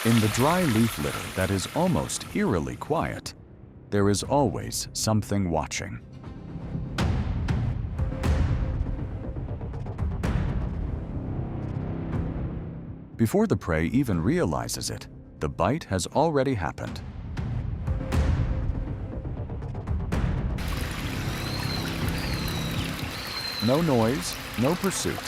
In the dry leaf litter that is almost eerily quiet, there is always something watching. Before the prey even realizes it, the bite has already happened. No noise, no pursuit.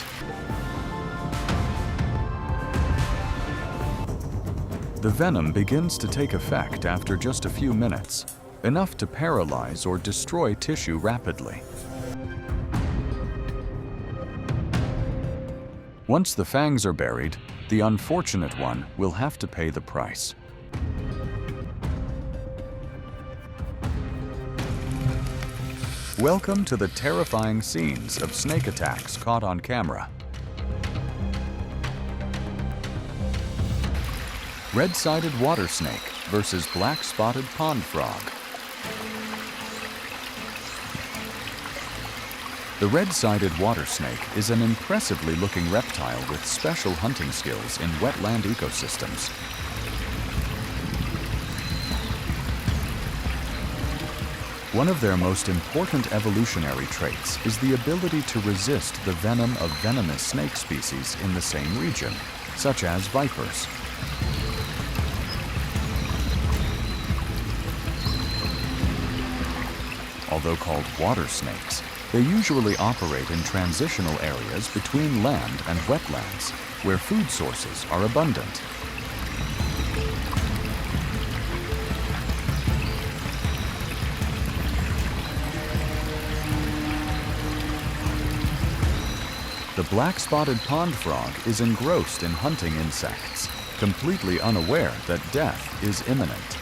The venom begins to take effect after just a few minutes, enough to paralyze or destroy tissue rapidly. Once the fangs are buried, the unfortunate one will have to pay the price. Welcome to the terrifying scenes of snake attacks caught on camera. Red-sided water snake versus black-spotted pond frog. The red-sided water snake is an impressively looking reptile with special hunting skills in wetland ecosystems. One of their most important evolutionary traits is the ability to resist the venom of venomous snake species in the same region, such as vipers. Although called water snakes, they usually operate in transitional areas between land and wetlands, where food sources are abundant. The black-spotted pond frog is engrossed in hunting insects, completely unaware that death is imminent.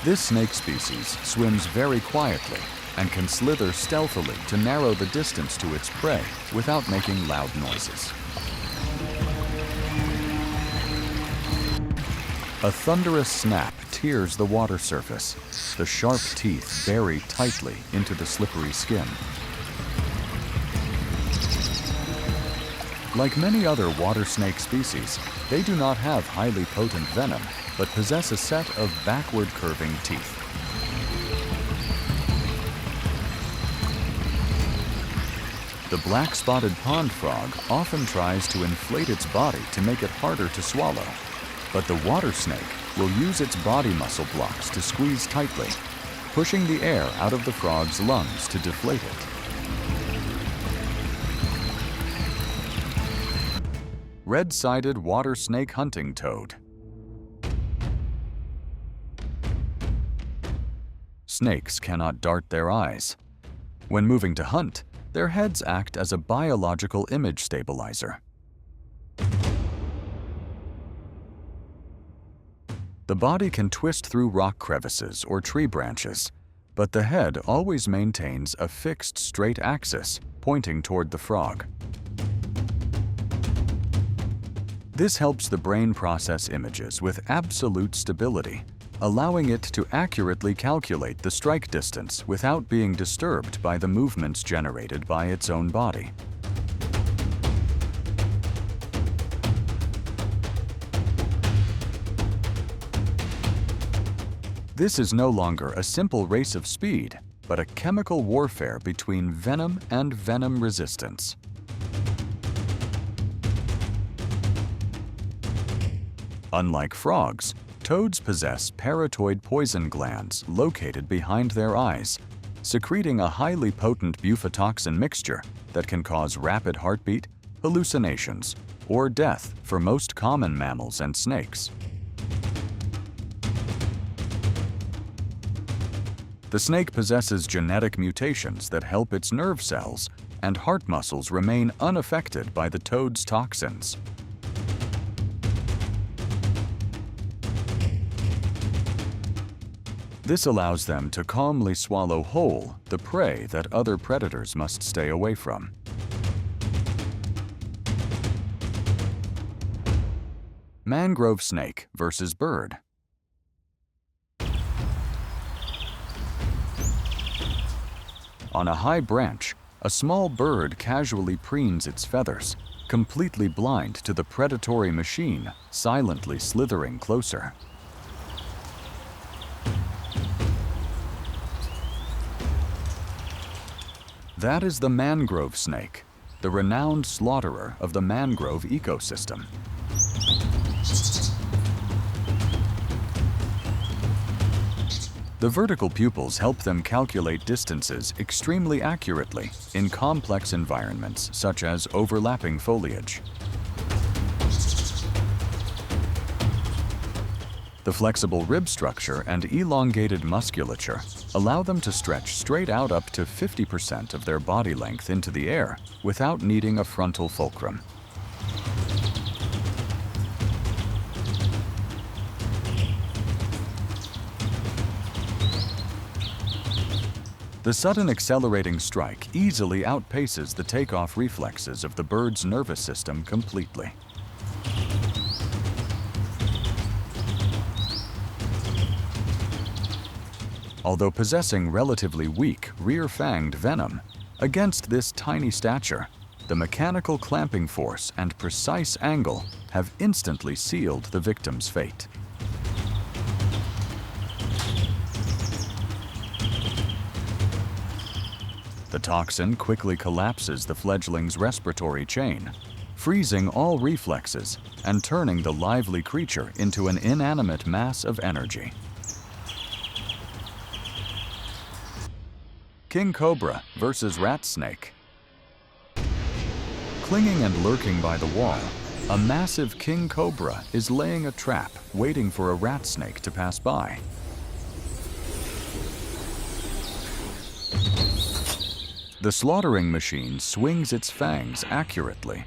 This snake species swims very quietly and can slither stealthily to narrow the distance to its prey without making loud noises. A thunderous snap tears the water surface. The sharp teeth bury tightly into the slippery skin. Like many other water snake species, they do not have highly potent venom, but possess a set of backward curving teeth. The black-spotted pond frog often tries to inflate its body to make it harder to swallow, but the water snake will use its body muscle blocks to squeeze tightly, pushing the air out of the frog's lungs to deflate it. Red-sided water snake hunting toad. Snakes cannot dart their eyes. When moving to hunt, their heads act as a biological image stabilizer. The body can twist through rock crevices or tree branches, but the head always maintains a fixed straight axis pointing toward the frog. This helps the brain process images with absolute stability, allowing it to accurately calculate the strike distance without being disturbed by the movements generated by its own body. This is no longer a simple race of speed, but a chemical warfare between venom and venom resistance. Unlike frogs, toads possess parotoid poison glands located behind their eyes, secreting a highly potent bufatoxin mixture that can cause rapid heartbeat, hallucinations, or death for most common mammals and snakes. The snake possesses genetic mutations that help its nerve cells and heart muscles remain unaffected by the toad's toxins. This allows them to calmly swallow whole the prey that other predators must stay away from. Mangrove snake versus bird. On a high branch, a small bird casually preens its feathers, completely blind to the predatory machine silently slithering closer. That is the mangrove snake, the renowned slaughterer of the mangrove ecosystem. The vertical pupils help them calculate distances extremely accurately in complex environments such as overlapping foliage. The flexible rib structure and elongated musculature allow them to stretch straight out up to 50% of their body length into the air without needing a frontal fulcrum. The sudden accelerating strike easily outpaces the takeoff reflexes of the bird's nervous system completely. Although possessing relatively weak, rear-fanged venom, against this tiny stature, the mechanical clamping force and precise angle have instantly sealed the victim's fate. The toxin quickly collapses the fledgling's respiratory chain, freezing all reflexes and turning the lively creature into an inanimate mass of energy. King cobra versus rat snake. Clinging and lurking by the wall, a massive king cobra is laying a trap waiting for a rat snake to pass by. The slaughtering machine swings its fangs accurately.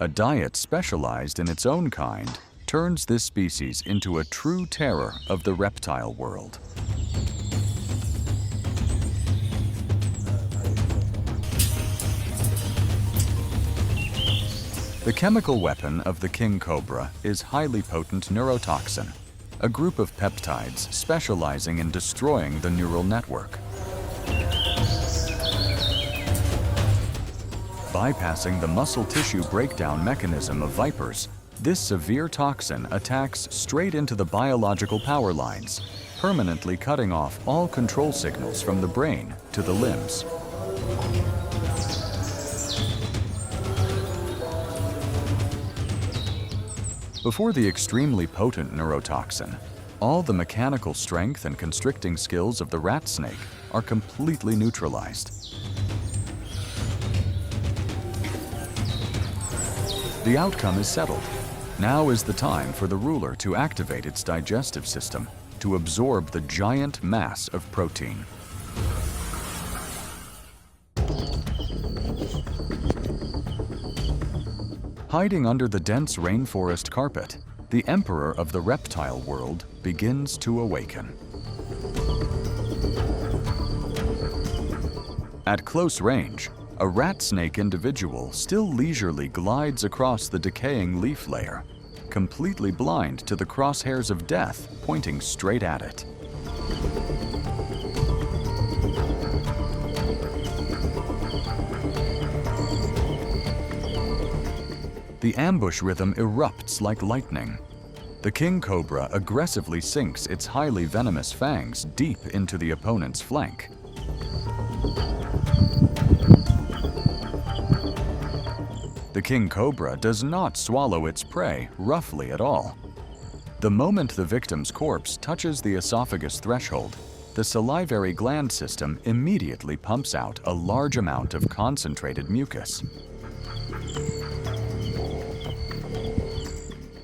A diet specialized in its own kind turns this species into a true terror of the reptile world. The chemical weapon of the king cobra is highly potent neurotoxin, a group of peptides specializing in destroying the neural network. Bypassing the muscle tissue breakdown mechanism of vipers, this severe toxin attacks straight into the biological power lines, permanently cutting off all control signals from the brain to the limbs. Before the extremely potent neurotoxin, all the mechanical strength and constricting skills of the rat snake are completely neutralized. The outcome is settled. Now is the time for the ruler to activate its digestive system to absorb the giant mass of protein. Hiding under the dense rainforest carpet, the emperor of the reptile world begins to awaken. At close range, a rat snake individual still leisurely glides across the decaying leaf layer, completely blind to the crosshairs of death pointing straight at it. The ambush rhythm erupts like lightning. The king cobra aggressively sinks its highly venomous fangs deep into the opponent's flank. The king cobra does not swallow its prey roughly at all. The moment the victim's corpse touches the esophagus threshold, the salivary gland system immediately pumps out a large amount of concentrated mucus.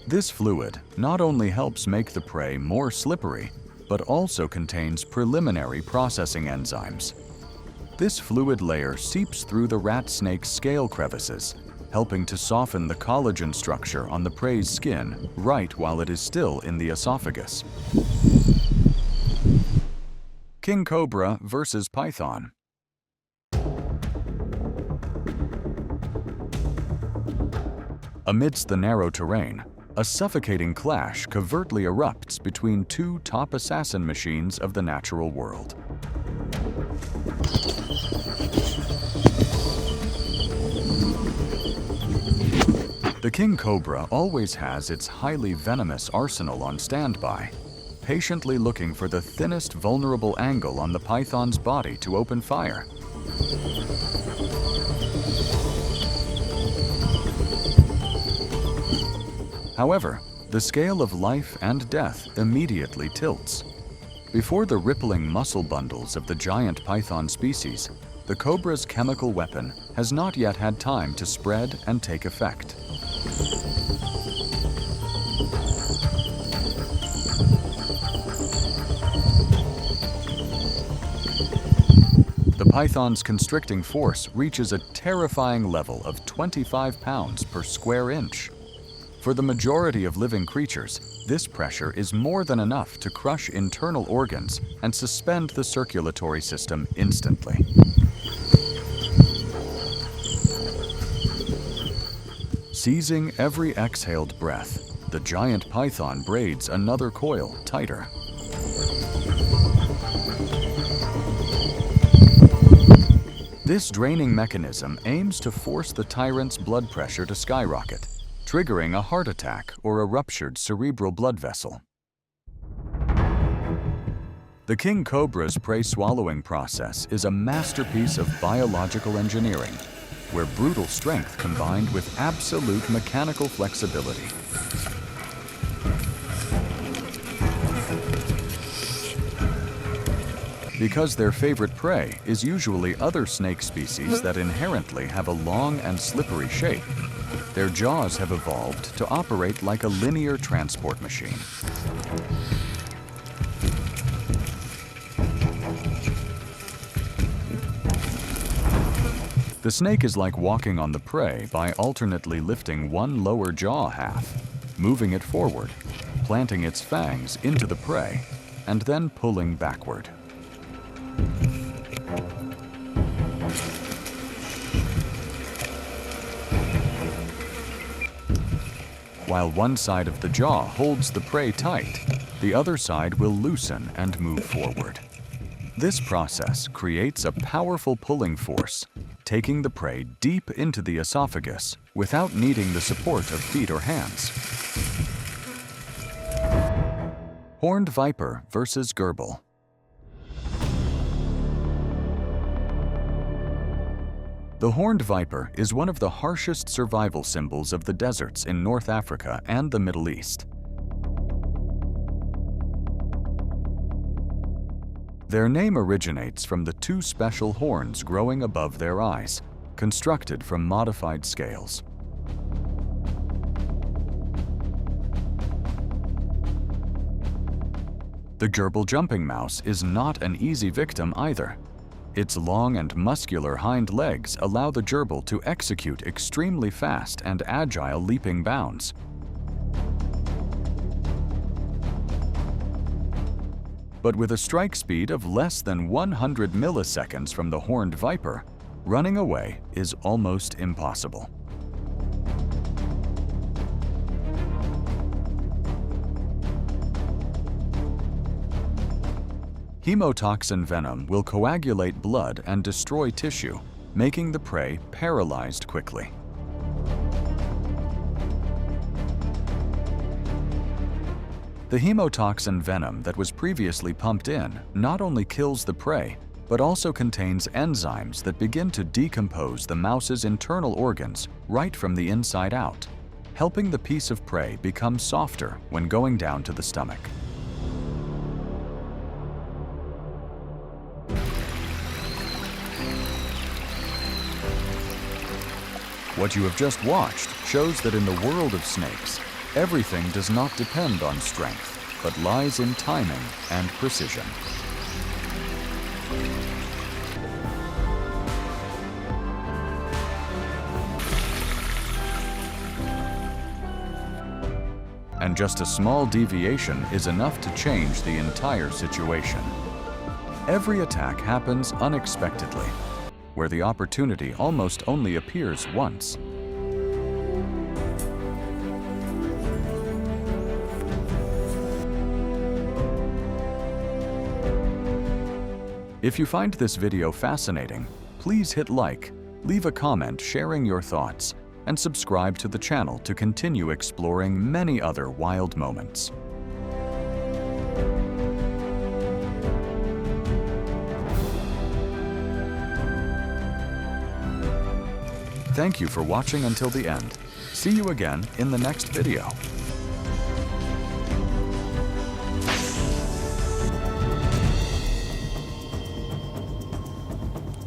This fluid not only helps make the prey more slippery, but also contains preliminary processing enzymes. This fluid layer seeps through the rat snake's scale crevices, helping to soften the collagen structure on the prey's skin right while it is still in the esophagus. King cobra versus python. Amidst the narrow terrain, a suffocating clash covertly erupts between two top assassin machines of the natural world. The king cobra always has its highly venomous arsenal on standby, patiently looking for the thinnest vulnerable angle on the python's body to open fire. However, the scale of life and death immediately tilts. Before the rippling muscle bundles of the giant python species, the cobra's chemical weapon has not yet had time to spread and take effect. The python's constricting force reaches a terrifying level of 25 pounds per square inch. For the majority of living creatures, this pressure is more than enough to crush internal organs and suspend the circulatory system instantly. Seizing every exhaled breath, the giant python braids another coil tighter. This draining mechanism aims to force the tyrant's blood pressure to skyrocket, triggering a heart attack or a ruptured cerebral blood vessel. The king cobra's prey swallowing process is a masterpiece of biological engineering, where brutal strength combined with absolute mechanical flexibility. Because their favorite prey is usually other snake species that inherently have a long and slippery shape, their jaws have evolved to operate like a linear transport machine. The snake is like walking on the prey by alternately lifting one lower jaw half, moving it forward, planting its fangs into the prey, and then pulling backward. While one side of the jaw holds the prey tight, the other side will loosen and move forward. This process creates a powerful pulling force, taking the prey deep into the esophagus without needing the support of feet or hands. Horned viper versus gerbil. The horned viper is one of the harshest survival symbols of the deserts in North Africa and the Middle East. Their name originates from the two special horns growing above their eyes, constructed from modified scales. The gerbil jumping mouse is not an easy victim either. Its long and muscular hind legs allow the gerbil to execute extremely fast and agile leaping bounds. But with a strike speed of less than 100 milliseconds from the horned viper, running away is almost impossible. Hemotoxin venom will coagulate blood and destroy tissue, making the prey paralyzed quickly. The hemotoxin venom that was previously pumped in not only kills the prey, but also contains enzymes that begin to decompose the mouse's internal organs right from the inside out, helping the piece of prey become softer when going down to the stomach. What you have just watched shows that in the world of snakes, everything does not depend on strength, but lies in timing and precision. And just a small deviation is enough to change the entire situation. Every attack happens unexpectedly, where the opportunity almost only appears once. If you find this video fascinating, please hit like, leave a comment sharing your thoughts, and subscribe to the channel to continue exploring many other wild moments. Thank you for watching until the end. See you again in the next video.